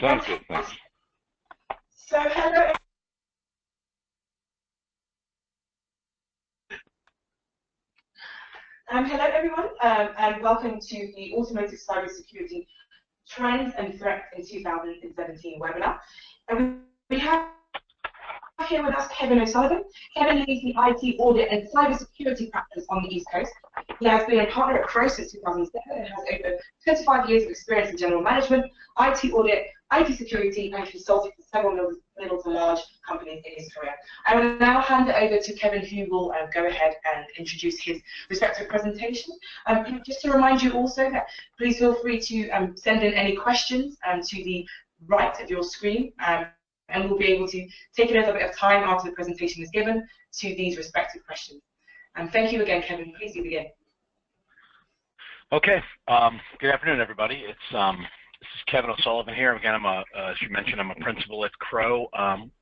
Sounds good. Thanks. So hello. Hello everyone, and welcome to the Automotive Cybersecurity Trends and Threats in 2017 webinar. And we have here with us Kevin O'Sullivan. Kevin leads the IT audit and cybersecurity practice on the East Coast. He has been a partner at Crowe since 2007 and has over 25 years of experience in general management, IT audit, IT security, and consulting for several middle to large companies in his career. I will now hand it over to Kevin, who will go ahead and introduce his respective presentation. Just to remind you also that please feel free to send in any questions to the right of your screen. And we'll be able to take a little bit of time after the presentation is given to these respective questions. And thank you again, Kevin. Please do begin. Okay. Good afternoon, everybody. This is Kevin O'Sullivan here. Again, as you mentioned, I'm a principal at Crowe.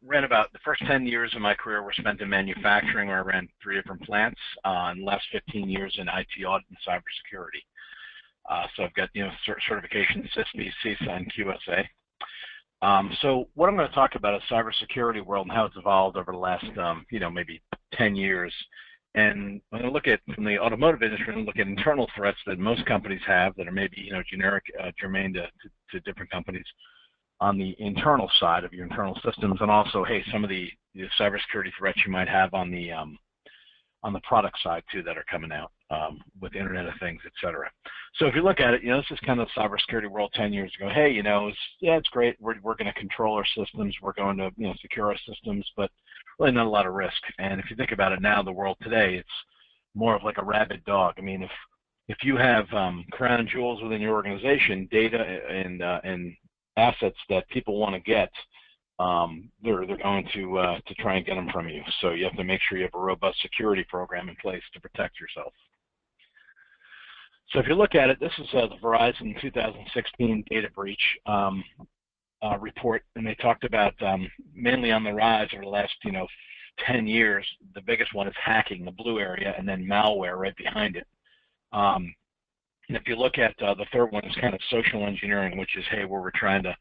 Ran about the first 10 years of my career were spent in manufacturing, where I ran 3 different plants, and the last 15 years in IT audit and cybersecurity. So I've got certifications, CISSP, CISA, and QSA. So what I'm going to talk about is cybersecurity world and how it's evolved over the last, maybe 10 years. And when I look at, from the automotive industry, and look at internal threats that most companies have that are maybe, generic, germane to different companies on the internal side of your internal systems, and also, hey, some of the cybersecurity threats you might have on the product side too that are coming out with Internet of Things, et cetera. So if you look at it, this is kind of the cybersecurity world 10 years ago. Hey, it's great. We're going to control our systems. We're going to secure our systems, but really not a lot of risk. And if you think about it now, the world today, it's more of like a rabid dog. I mean, if you have crown jewels within your organization, data and assets that people want to get, they're going to try and get them from you. So you have to make sure you have a robust security program in place to protect yourself. So if you look at it, this is the Verizon 2016 data breach report, and they talked about mainly on the rise over the last 10 years. The biggest one is hacking, the blue area, and then malware right behind it. And if you look at the third one, is kind of social engineering, which is, hey, where we're trying to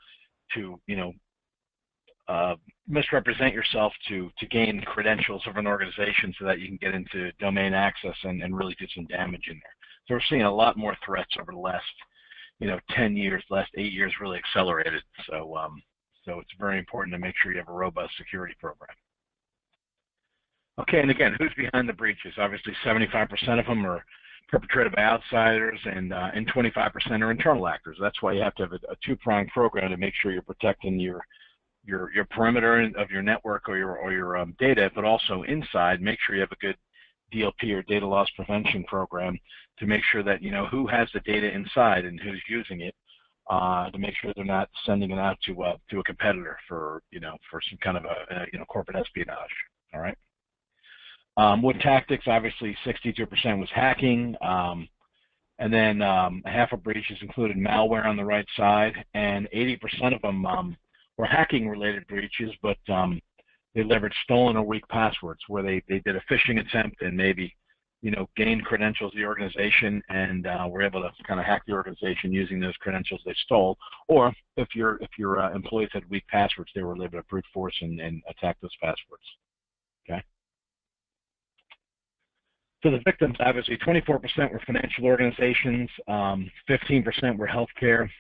misrepresent yourself to gain credentials of an organization so that you can get into domain access and really do some damage in there. So we're seeing a lot more threats over the last 10 years, last 8 years really accelerated. So so it's very important to make sure you have a robust security program. Okay, and again, who's behind the breaches? Obviously 75% of them are perpetrated by outsiders, and 25% are internal actors. That's why you have to have a two-pronged program to make sure you're protecting your perimeter of your network or your data, but also inside, make sure you have a good DLP or data loss prevention program to make sure that who has the data inside and who's using it, to make sure they're not sending it out to a competitor for for some kind of a corporate espionage. All right. With tactics, obviously 62% was hacking, and then half of breaches included malware on the right side, and 80% of them were hacking-related breaches, but they leveraged stolen or weak passwords, where they did a phishing attempt and maybe gained credentials of the organization and were able to kind of hack the organization using those credentials they stole. Or if your employees had weak passwords, they were able to brute force and attack those passwords. Okay. So the victims, obviously, 24% were financial organizations, 15% were healthcare,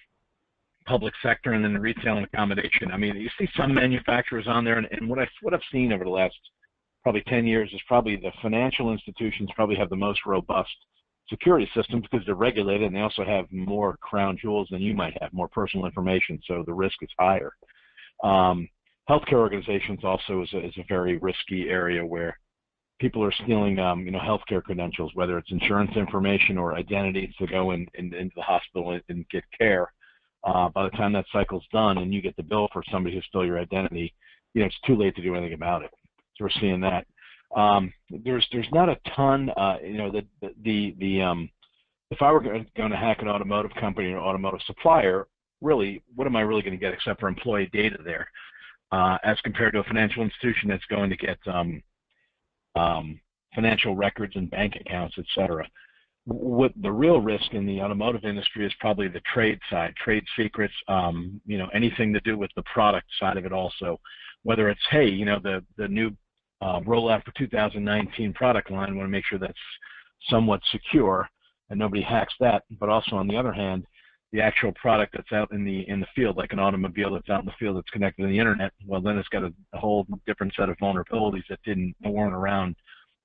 public sector, and then the retail and accommodation. I mean, you see some manufacturers on there, and what I've seen over the last probably 10 years is probably the financial institutions probably have the most robust security systems because they're regulated, and they also have more crown jewels than you might have, more personal information, so the risk is higher. Healthcare organizations also is a very risky area where people are stealing, healthcare credentials, whether it's insurance information or identities to go into the hospital and get care. By the time that cycle's done and you get the bill for somebody who stole your identity, it's too late to do anything about it. So we're seeing that. There's not a ton. If I were going to hack an automotive company or automotive supplier, really, what am I really going to get except for employee data there, as compared to a financial institution that's going to get financial records and bank accounts, et cetera. what the real risk in the automotive industry is probably the trade side, trade secrets, you know, anything to do with the product side of it also. Whether it's, hey, you know, the new rollout for 2019 product line, want to make sure that's somewhat secure and nobody hacks that. But also on the other hand, the actual product that's out in the field, like an automobile that's out in the field that's connected to the internet, well, then it's got a whole different set of vulnerabilities that weren't around,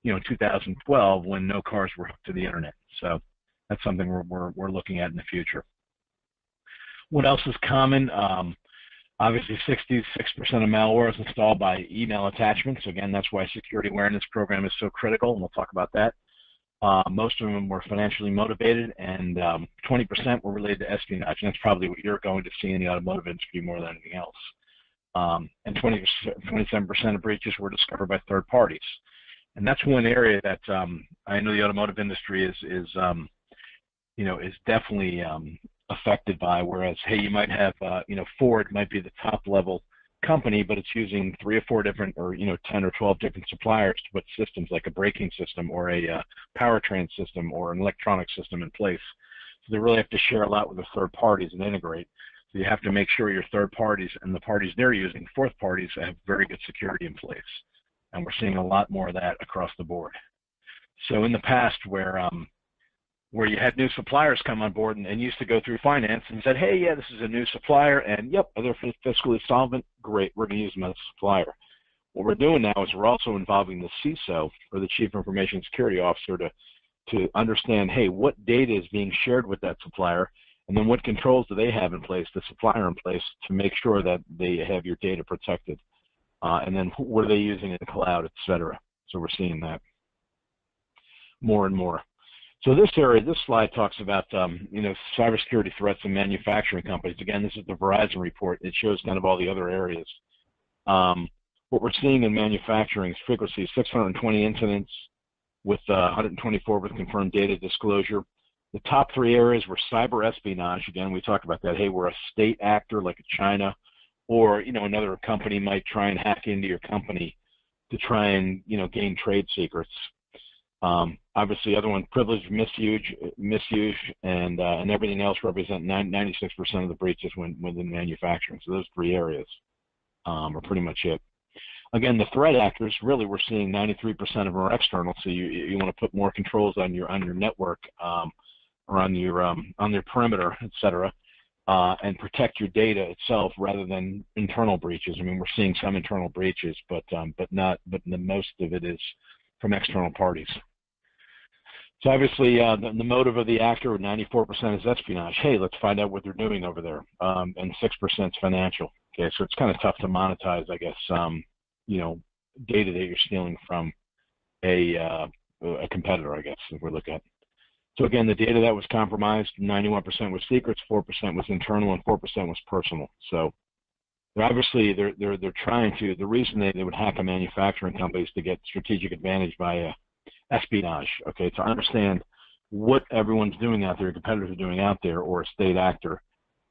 you know, in 2012 when no cars were hooked to the internet. So that's something we're looking at in the future. What else is common? Obviously, 66% of malware is installed by email attachments. Again, that's why security awareness program is so critical, and we'll talk about that. Most of them were financially motivated, and 20% were related to espionage, and that's probably what you're going to see in the automotive industry more than anything else. And 27% of breaches were discovered by third parties. And that's one area that I know the automotive industry is you know, is definitely affected by. Whereas, hey, you might have, you know, Ford might be the top level company, but it's using 3 or 4 different, or you know, 10 or 12 different suppliers to put systems like a braking system or a powertrain system or an electronic system in place. So they really have to share a lot with the third parties and integrate. So you have to make sure your third parties and the parties they're using, fourth parties, have very good security in place. And we're seeing a lot more of that across the board. So in the past, where you had new suppliers come on board and used to go through finance and said, hey, yeah, this is a new supplier, and yep, they're fiscally solvent, great, we're going to use them as a supplier. What we're doing now is we're also involving the CISO, or the Chief Information Security Officer, to understand, hey, what data is being shared with that supplier, and then what controls do they have in place, the supplier in place, to make sure that they have your data protected. And then what are they using in the cloud, et cetera. So we're seeing that more and more. So this area, this slide talks about, you know, cybersecurity threats in manufacturing companies. Again, this is the Verizon report. It shows kind of all the other areas. What we're seeing in manufacturing is frequency, 620 incidents with 124 with confirmed data disclosure. The top 3 areas were cyber espionage. Again, we talked about that. Hey, we're a state actor like China, or, you know, another company might try and hack into your company to try and, you know, gain trade secrets. Obviously, the other one, privilege misuse, and everything else represent 96% of the breaches within manufacturing. So those 3 areas are pretty much it. Again, the threat actors, really, we're seeing 93% of them are external. So you want to put more controls on your network, or on their perimeter, et cetera. And protect your data itself rather than internal breaches. I mean, we're seeing some internal breaches, but the most of it is from external parties. So obviously, the motive of the actor, 94% is espionage. Hey, let's find out what they're doing over there, and 6% is financial. Okay, so it's kind of tough to monetize, I guess, you know, data that you're stealing from a competitor, I guess, if we look at. So again, the data that was compromised, 91% was secrets, 4% was internal, and 4% was personal. So obviously they're trying to, the reason they would hack a manufacturing company is to get strategic advantage via espionage, okay, to understand what everyone's doing out there, competitors are doing out there, or a state actor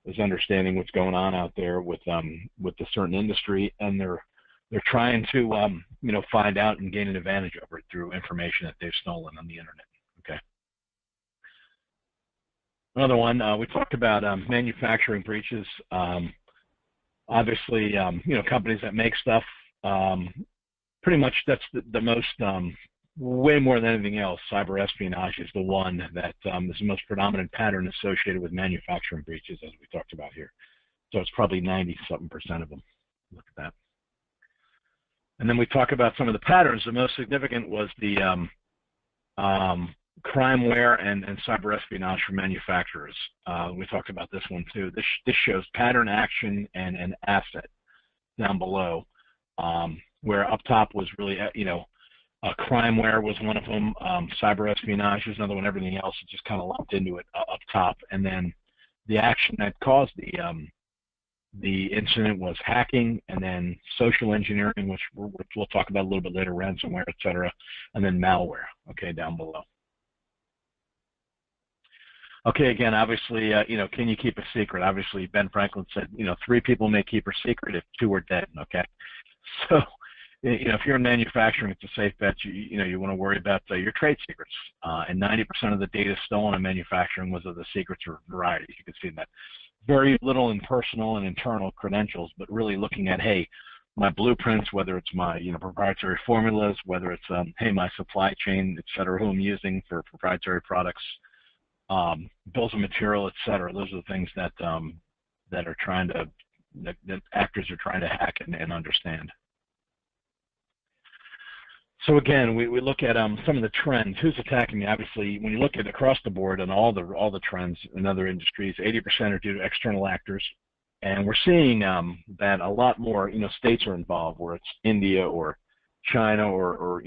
is understanding what's going on out there with a certain industry, and they're trying to you know, find out and gain an advantage over it through information that they've stolen on the internet. Okay. Another one, we talked about manufacturing breaches. Obviously, you know, companies that make stuff, pretty much that's the most, way more than anything else, cyber espionage is the one that is the most predominant pattern associated with manufacturing breaches, as we talked about here. So it's probably 90-something% of them. Look at that. And then we talk about some of the patterns. The most significant was the crimeware and cyber espionage for manufacturers. We talked about this one too. This shows pattern, action, and an asset down below, where up top was really, you know, crimeware was one of them. Cyber espionage was another one. Everything else is just kind of lumped into it up top. And then the action that caused the incident was hacking, and then social engineering, which we'll talk about a little bit later, ransomware, et cetera, and then malware, okay, down below. Okay, again, obviously, you know, can you keep a secret? Obviously, Ben Franklin said, you know, 3 people may keep a secret if 2 are dead, okay? So you know, if you're in manufacturing, it's a safe bet. You want to worry about your trade secrets. And 90% of the data stolen in manufacturing was of the secrets or varieties. You can see that. Very little in personal and internal credentials, but really looking at, hey, my blueprints, whether it's my proprietary formulas, whether it's hey, my supply chain, et cetera, who I'm using for proprietary products, bills of material, et cetera. Those are the things that that are trying to that actors are trying to hack and understand. So again, we look at some of the trends. Who's attacking me? Obviously, when you look at across the board and all the trends in other industries, 80% are due to external actors, and we're seeing that a lot more states are involved, where it's India or China or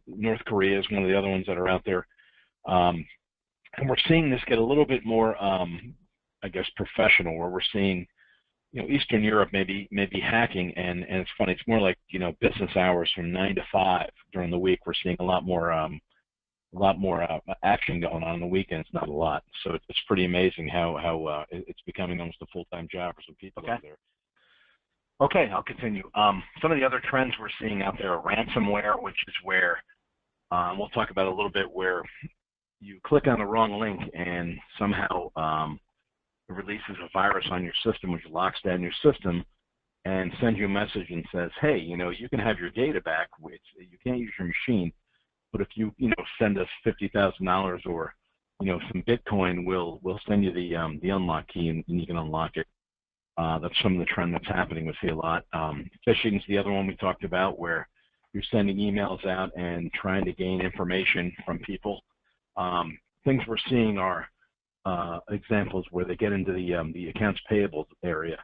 North Korea is one of the other ones that are out there, and we're seeing this get a little bit more, I guess, professional, where we're seeing Eastern Europe maybe hacking, and it's funny. It's more like business hours from 9 to 5 during the week. We're seeing a lot more action going on the weekends. Not a lot. So it's pretty amazing how it's becoming almost a full-time job for some people out there. Okay, I'll continue. Some of the other trends we're seeing out there are ransomware, which is where we'll talk about a little bit, where you click on the wrong link and somehow it releases a virus on your system, which locks down your system and sends you a message and says, hey, you can have your data back. You can't use your machine, but if you send us $50,000 or some Bitcoin, we'll send you the unlock key and you can unlock it. That's some of the trend that's happening. We see a lot. Phishing is the other one we talked about, where you're sending emails out and trying to gain information from people. Things we're seeing are examples where they get into the accounts payable area,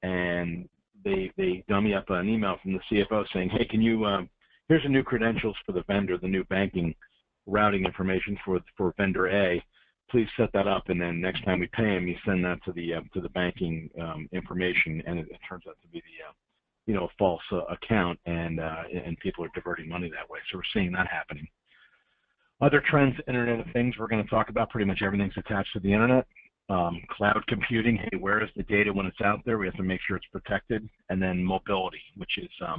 and they dummy up an email from the CFO saying, hey, can you here's the new credentials for the vendor, the new banking routing information for vendor A. Please set that up, and then next time we pay him, you send that to the banking information, and it turns out to be the a false account, and people are diverting money that way. So we're seeing that happening. Other trends, Internet of Things, we're going to talk about. Pretty much everything's attached to the Internet. Cloud computing, hey, where is the data when it's out there? We have to make sure it's protected. And then mobility, which is, a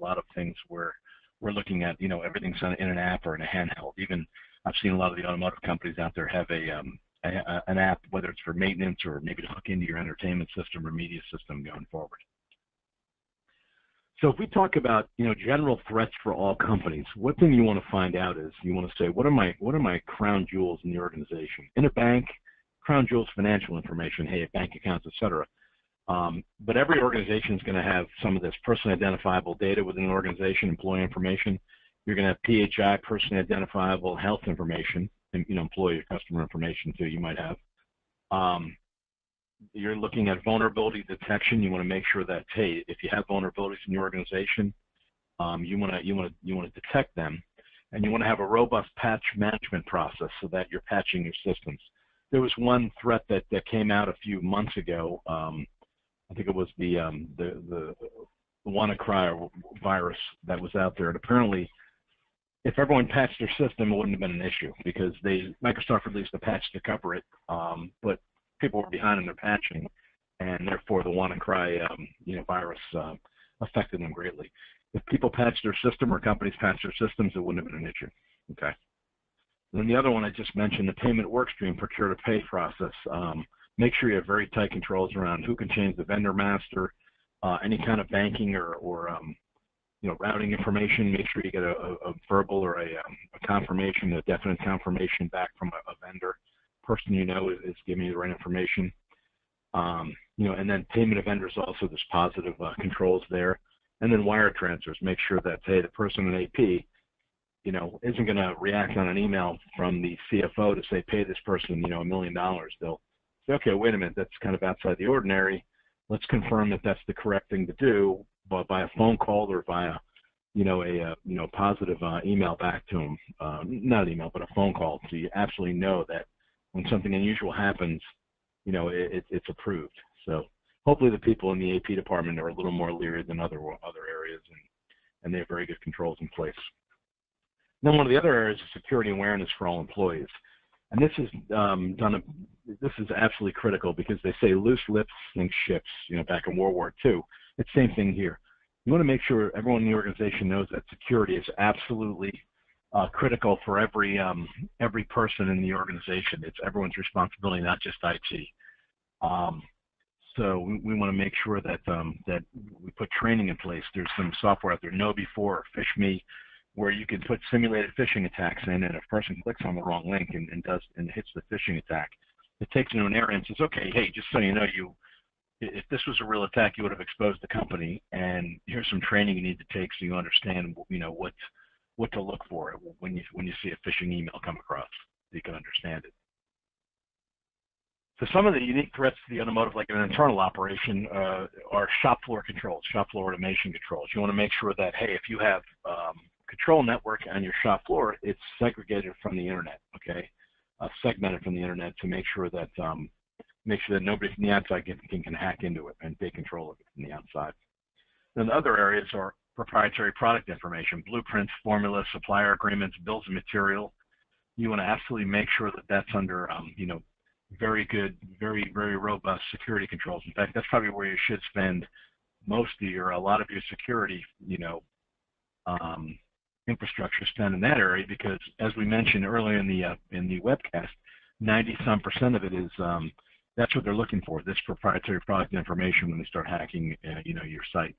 lot of things where we're looking at, everything's in an app or in a handheld. Even I've seen a lot of the automotive companies out there have an app, whether it's for maintenance or maybe to hook into your entertainment system or media system going forward. So if we talk about general threats for all companies, one thing you want to find out is you want to say, what are my crown jewels in the organization? In a bank, crown jewels, financial information, hey, bank accounts, etc. But every organization is going to have some of this personally identifiable data within an organization, employee information. You're going to have PHI, personally identifiable health information, and employee or customer information too. You might have. You're looking at vulnerability detection. You want to make sure that, hey, if you have vulnerabilities in your organization, you want to detect them, and you want to have a robust patch management process so that you're patching your systems. There was one threat that came out a few months ago. I think it was the WannaCry virus that was out there, and apparently, if everyone patched their system, it wouldn't have been an issue because Microsoft released a patch to cover it, but people were behind in their patching, and therefore the WannaCry virus affected them greatly. If people patched their system or companies patched their systems, it wouldn't have been an issue. Okay. And then the other one I just mentioned, the payment workstream, procure to pay process. Make sure you have very tight controls around who can change the vendor master, any kind of banking or routing information. Make sure you get a verbal or a confirmation, a definite confirmation back from a vendor. Person is giving you the right information. And then payment of vendors also, there's positive controls there. And then wire transfers. Make sure that, hey, the person in AP, isn't going to react on an email from the CFO to say, pay this person, $1 million. They'll say, okay, wait a minute, that's kind of outside the ordinary. Let's confirm that that's the correct thing to do, but by a phone call or via, a positive email back to them. Not an email, but a phone call, so you absolutely know that when something unusual happens, it's approved. So hopefully the people in the AP department are a little more leery than other areas, and they have very good controls in place. Then one of the other areas is security awareness for all employees. And this is this is absolutely critical because they say loose lips sink ships, back in World War II. It's the same thing here. You want to make sure everyone in the organization knows that security is absolutely critical for every person in the organization. It's everyone's responsibility, not just IT. So we want to make sure that that we put training in place. There's some software out there, KnowBe4 or PhishMe, where you can put simulated phishing attacks in, and if a person clicks on the wrong link and hits the phishing attack, it takes into an error and says, okay, hey, just so you know, if this was a real attack, you would have exposed the company, and here's some training you need to take so you understand, what to look for when you see a phishing email come across, so you can understand it. So some of the unique threats to the automotive, like an internal operation, are shop floor controls, shop floor automation controls. You want to make sure that, hey, if you have control network on your shop floor, it's segregated from the internet, okay, segmented from the internet to make sure that nobody from the outside can hack into it and take control of it from the outside. Then the other areas are proprietary product information, blueprints, formulas, supplier agreements, bills of material. You want to absolutely make sure that that's under, very good, very, very robust security controls. In fact, that's probably where you should spend a lot of your security, infrastructure spend in that area, because as we mentioned earlier in the webcast, 90-some% of it is that's what they're looking for, this proprietary product information when they start hacking, your site.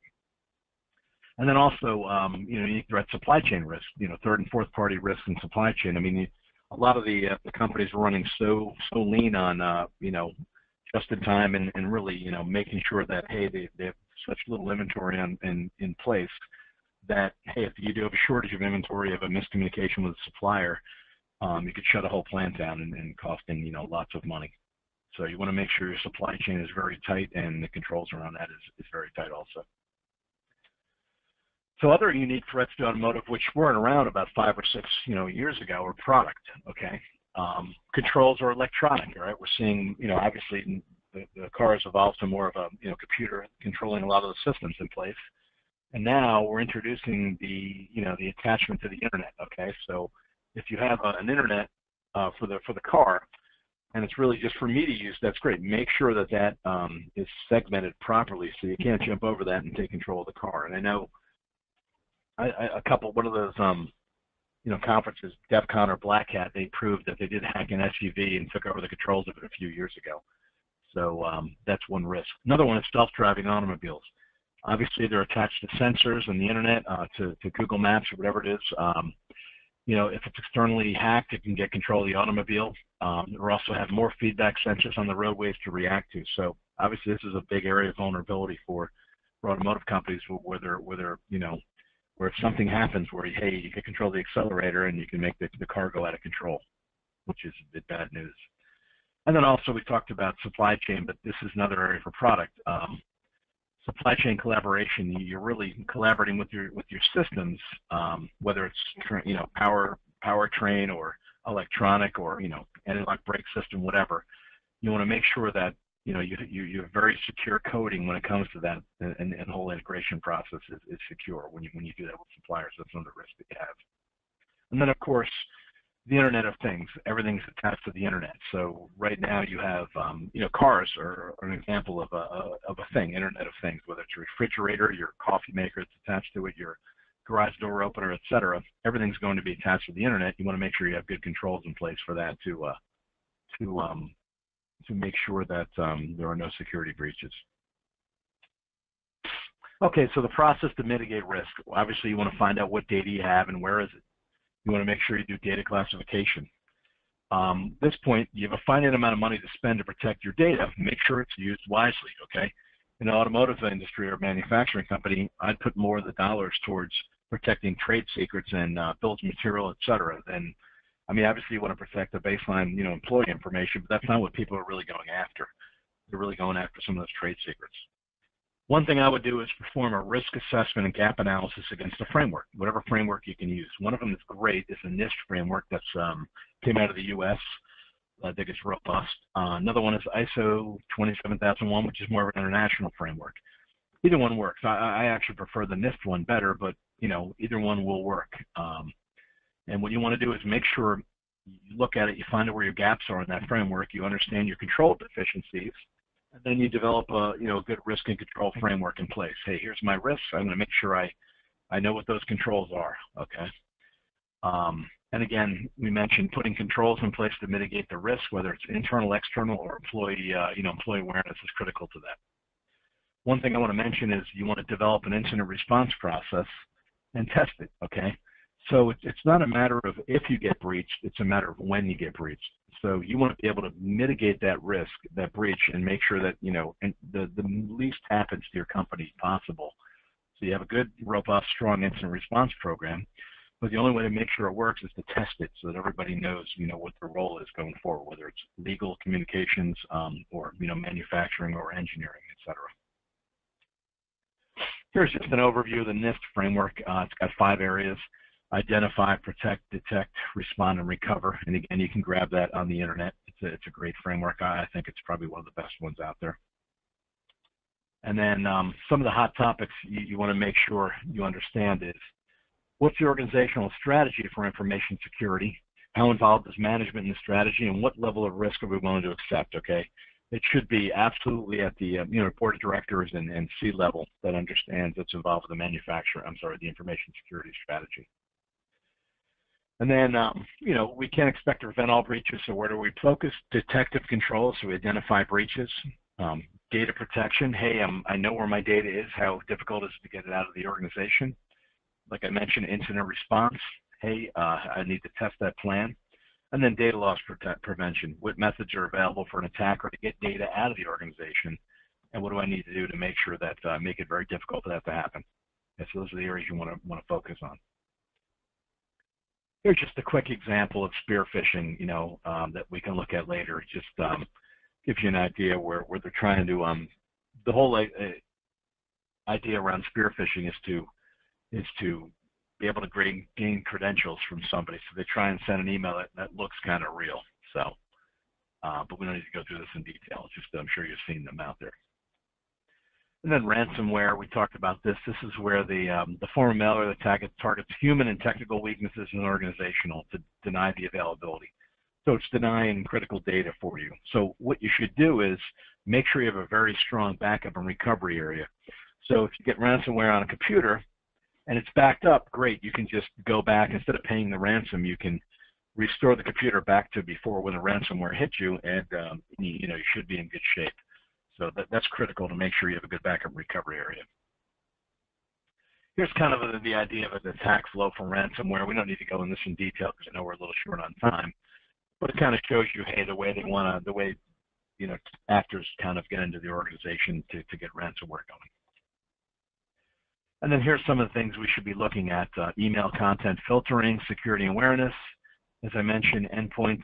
And then also, unique threat supply chain risk, third and fourth party risk in supply chain. I mean, a lot of the companies are running so lean on, just in time and really, making sure that, hey, they have such little inventory in place that, hey, if you do have a shortage of inventory, of a miscommunication with a supplier, you could shut a whole plant down and costing, lots of money. So you want to make sure your supply chain is very tight and the controls around that is very tight also. So other unique threats to automotive, which weren't around about 5 or 6 years ago, are product. Okay, controls are electronic. All right, we're seeing obviously the car has evolved to more of a computer controlling a lot of the systems in place, and now we're introducing the the attachment to the internet. Okay, so if you have an internet for the car, and it's really just for me to use, that's great. Make sure that is segmented properly so you can't jump over that and take control of the car. And I know one of those conferences, DEF CON or Black Hat, they proved that they did hack an SUV and took over the controls of it a few years ago. So that's one risk. Another one is self-driving automobiles. Obviously, they're attached to sensors and the internet, to Google Maps or whatever it is. If it's externally hacked, it can get control of the automobile. We also have more feedback sensors on the roadways to react to. So obviously, this is a big area of vulnerability for automotive companies where if something happens where, hey, you can control the accelerator and you can make the car go out of control, which is a bit bad news. And then also we talked about supply chain, but this is another area for product. Supply chain collaboration, you're really collaborating with your systems, whether it's powertrain or electronic or anti-lock brake system, whatever. You want to make sure that you have very secure coding when it comes to that, and the whole integration process is secure when you do that with suppliers. That's another risk that you have. And then of course, the Internet of Things. Everything's attached to the Internet. So right now you have, cars are an example of a thing, Internet of Things. Whether it's your refrigerator, your coffee maker that's attached to it, your garage door opener, etc. Everything's going to be attached to the Internet. You want to make sure you have good controls in place for that to make sure that there are no security breaches. Okay, so the process to mitigate risk. Obviously, you want to find out what data you have and where is it. You want to make sure you do data classification. At this point, you have a finite amount of money to spend to protect your data. Make sure it's used wisely, okay? In the automotive industry or manufacturing company, I'd put more of the dollars towards protecting trade secrets and bills of material, et cetera. Obviously you want to protect the baseline, employee information, but that's not what people are really going after. They're really going after some of those trade secrets. One thing I would do is perform a risk assessment and gap analysis against a framework, whatever framework you can use. One of them that's great is a NIST framework that's came out of the U.S. I think it's robust. Another one is ISO 27001, which is more of an international framework. Either one works. I actually prefer the NIST one better, but either one will work. And what you want to do is make sure you look at it, you find out where your gaps are in that framework, you understand your control deficiencies, And then you develop a, a good risk and control framework in place. Hey, here's my risks. I'm going to make sure I know what those controls are, okay? And again, we mentioned putting controls in place to mitigate the risk, whether it's internal, external, or employee awareness is critical to that. One thing I want to mention is you want to develop an incident response process and test it, okay? So it's not a matter of if you get breached, it's a matter of when you get breached. So you want to be able to mitigate that risk, that breach, and make sure that, the least happens to your company possible. So you have a good, robust, strong incident response program, but the only way to make sure it works is to test it so that everybody knows, what their role is going forward, whether it's legal, communications, or, manufacturing or engineering, et cetera. Here's just an overview of the NIST framework. It's got 5 areas: identify, protect, detect, respond, and recover. And again, you can grab that on the internet. It's a great framework. I think it's probably one of the best ones out there. And then some of the hot topics you want to make sure you understand is, what's the organizational strategy for information security? How involved is management in the strategy, and what level of risk are we willing to accept, okay? It should be absolutely at the board of directors and C-level that understands that's involved with the information security strategy. And then, we can't expect to prevent all breaches, so where do we focus? Detective controls, so we identify breaches. Data protection, hey, I know where my data is, how difficult it is to get it out of the organization. Like I mentioned, incident response, hey, I need to test that plan. And then data loss prevention, what methods are available for an attacker to get data out of the organization, and what do I need to do to make sure that make it very difficult for that to happen. And so those are the areas you want to focus on. Here's just a quick example of spear phishing, that we can look at later. It just gives you an idea where they're trying to, the whole idea around spear phishing is to be able to gain credentials from somebody. So they try and send an email that looks kind of real. So, but we don't need to go through this in detail. It's just, I'm sure you've seen them out there. And then ransomware, we talked about this. This is where the form of malware that targets human and technical weaknesses in an organizational to deny the availability. So it's denying critical data for you. So what you should do is make sure you have a very strong backup and recovery area. So if you get ransomware on a computer and it's backed up, great. You can just go back. Instead of paying the ransom, you can restore the computer back to before when the ransomware hit you, and you should be in good shape. So that's critical to make sure you have a good backup recovery area. Here's kind of the idea of an attack flow for ransomware. We don't need to go in this in detail because I know we're a little short on time, but it kind of shows you, hey, the way actors kind of get into the organization to get ransomware going. And then here's some of the things we should be looking at: email content filtering, security awareness. As I mentioned, endpoints,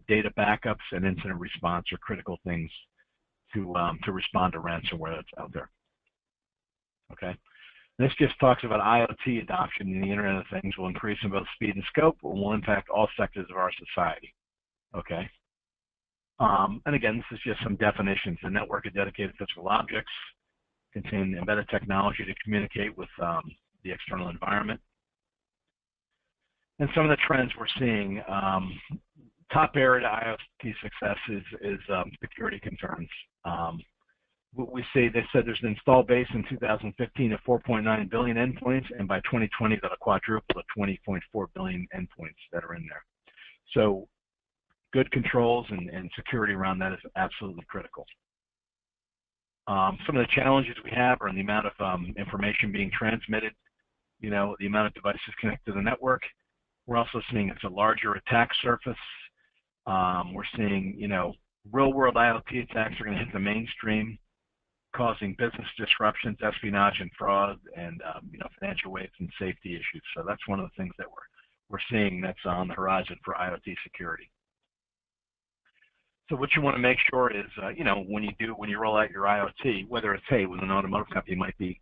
data backups, and incident response are critical things to respond to ransomware that's out there. Okay. This just talks about IoT adoption in the Internet of Things will increase in both speed and scope and will impact all sectors of our society. Okay. And again, this is just some definitions. A network of dedicated physical objects contain embedded technology to communicate with the external environment. And some of the trends we're seeing, top area to IoT success is security concerns. What we see, they said there's an install base in 2015 of 4.9 billion endpoints, and by 2020 that'll quadruple to 20.4 billion endpoints that are in there. So good controls and security around that is absolutely critical. Some of the challenges we have are in the amount of information being transmitted, the amount of devices connected to the network. We're also seeing it's a larger attack surface. We're seeing, real-world IoT attacks are going to hit the mainstream, causing business disruptions, espionage and fraud, and financial waste and safety issues. So that's one of the things that we're seeing that's on the horizon for IoT security. So what you want to make sure is, when you roll out your IoT, whether it's, hey, with an automotive company, you might be,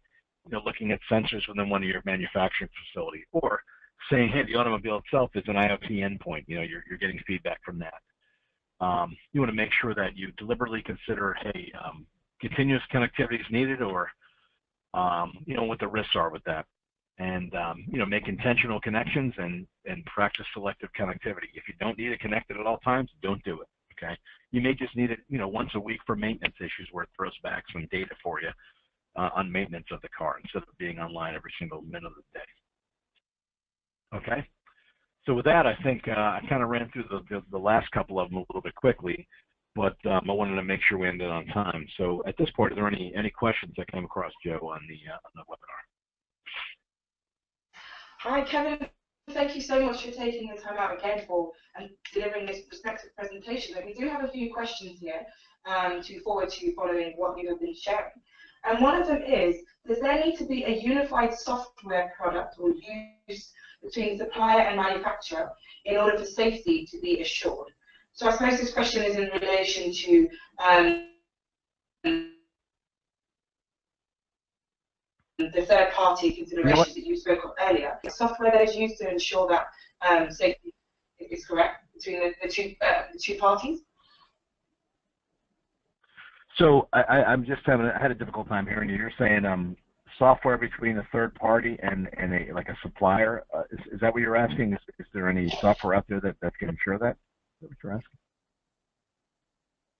looking at sensors within one of your manufacturing facility, or saying, hey, the automobile itself is an IoT endpoint. You're getting feedback from that. You want to make sure that you deliberately consider, hey, continuous connectivity is needed, or what the risks are with that, and make intentional connections and practice selective connectivity. If you don't need it connected at all times, don't do it. Okay, you may just need it, once a week for maintenance issues where it throws back some data for you on maintenance of the car instead of being online every single minute of the day. Okay, so with that, I think I kind of ran through the last couple of them a little bit quickly, but I wanted to make sure we ended on time. So at this point, are there any questions that came across, Joe, on the webinar? Hi, Kevin. Thank you so much for taking the time out again for delivering this perspective presentation. And we do have a few questions here to forward to you following what you have been sharing. And one of them is, does there need to be a unified software product or use between supplier and manufacturer in order for safety to be assured? So I suppose this question is in relation to the third-party considerations that you spoke of earlier. Software that is used to ensure that safety is correct between the two parties. So I had a difficult time hearing you. You're saying software between a third party and like a supplier. Is that what you're asking? Is there any software out there that can ensure that? Is that what you're asking?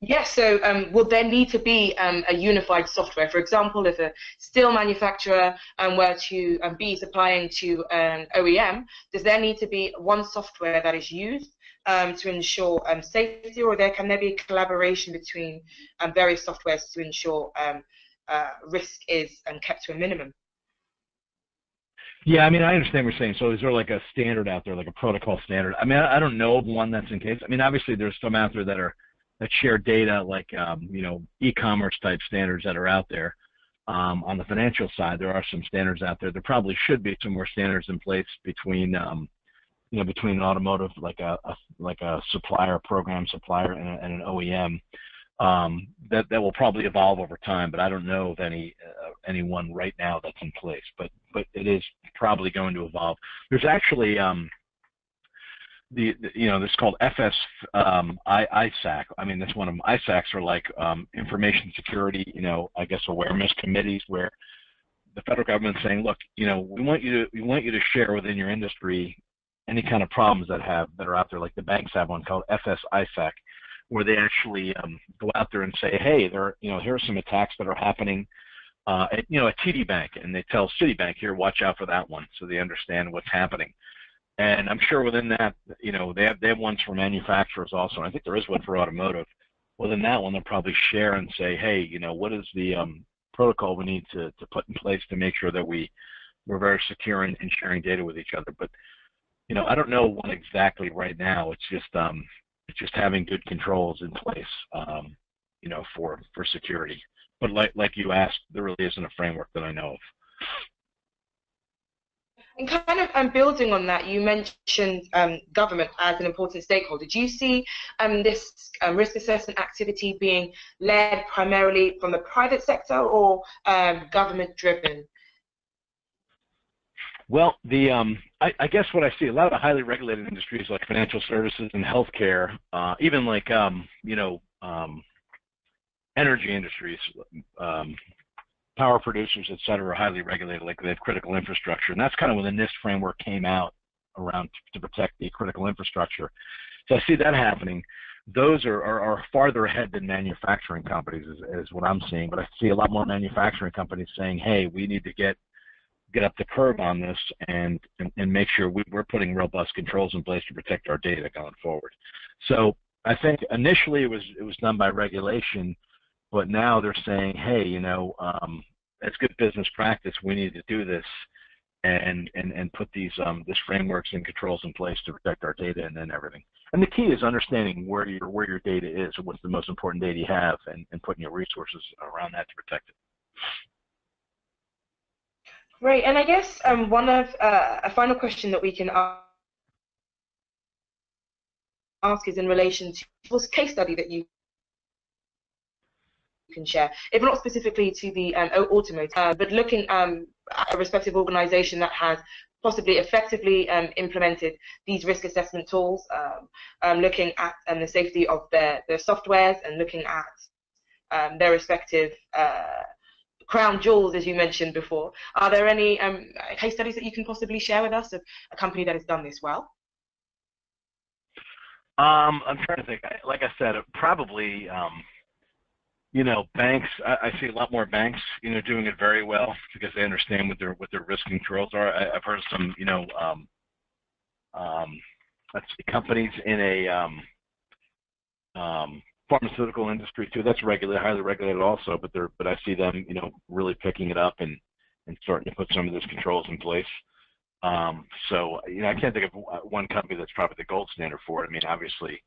Yes, so will there need to be a unified software? For example, if a steel manufacturer were to be supplying to an OEM, does there need to be one software that is used to ensure safety, or can there be a collaboration between various softwares to ensure risk is kept to a minimum? Yeah, I mean, I understand what you're saying. So is there like a standard out there, like a protocol standard? I mean, I don't know of one that's in case. I mean, obviously there's some out there that share data, like e-commerce type standards that are out there. On the financial side, there are some standards out there. There probably should be some more standards in place between between automotive, like a supplier, program supplier, and an OEM. That will probably evolve over time, but I don't know of anyone right now that's in place. But it is probably going to evolve. There's actually this is called ISAC. I mean, that's one of them. ISACs are like information security, I guess awareness committees where the federal government's saying, look, we want you to share within your industry any kind of problems that are out there. Like the banks have one called ISAC, where they actually go out there and say, hey, here are some attacks that are happening at TD Bank, and they tell Citibank, here, watch out for that one, so they understand what's happening. And I'm sure within that, they have ones for manufacturers also. And I think there is one for automotive. Within that one, they'll probably share and say, hey, what is the protocol we need to put in place to make sure that we're very secure in sharing data with each other. But I don't know one exactly right now. It's just having good controls in place, for security. But like you asked, there really isn't a framework that I know of. And kind of building on that, you mentioned government as an important stakeholder. Do you see this risk assessment activity being led primarily from the private sector or government-driven? Well, I guess what I see, a lot of the highly regulated industries like financial services and healthcare, even like energy industries, power producers, et cetera, are highly regulated, like they have critical infrastructure. And that's kind of when the NIST framework came out around to protect the critical infrastructure. So I see that happening. Those are farther ahead than manufacturing companies is what I'm seeing. But I see a lot more manufacturing companies saying, hey, we need to get up the curve on this and make sure we're putting robust controls in place to protect our data going forward. So I think initially it was done by regulation, but now they're saying, hey, it's good business practice. We need to do this and put these frameworks and controls in place to protect our data and then everything. And the key is understanding where your data is and what's the most important data you have and putting your resources around that to protect it. Great. And I guess a final question that we can ask is in relation to this case study that you can share, if not specifically to the automotive, but looking at a respective organization that has possibly effectively implemented these risk assessment tools, looking at the safety of their softwares and looking at their respective crown jewels, as you mentioned before. Are there any case studies that you can possibly share with us of a company that has done this well? I'm trying to think. Like I said, probably, you know, banks. I see a lot more banks, you know, doing it very well because they understand what their risk controls are. I've heard of some, you know, let's see, companies in a pharmaceutical industry too. That's regulated, highly regulated also. But I see them, you know, really picking it up and starting to put some of those controls in place. So, you know, I can't think of one company that's probably the gold standard for it. I mean, obviously,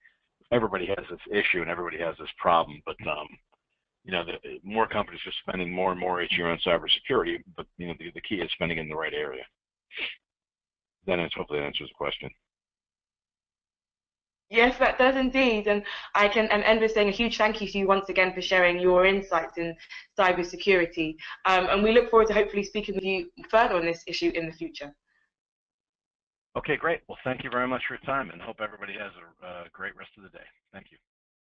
everybody has this issue and everybody has this problem, but you know, more companies are spending more and more each year on cybersecurity. But you know, the key is spending in the right area. Hopefully that answers the question. Yes, that does indeed, and I can end with saying a huge thank you to you once again for sharing your insights in cybersecurity, and we look forward to hopefully speaking with you further on this issue in the future. Okay, great. Well, thank you very much for your time, and hope everybody has a great rest of the day. Thank you.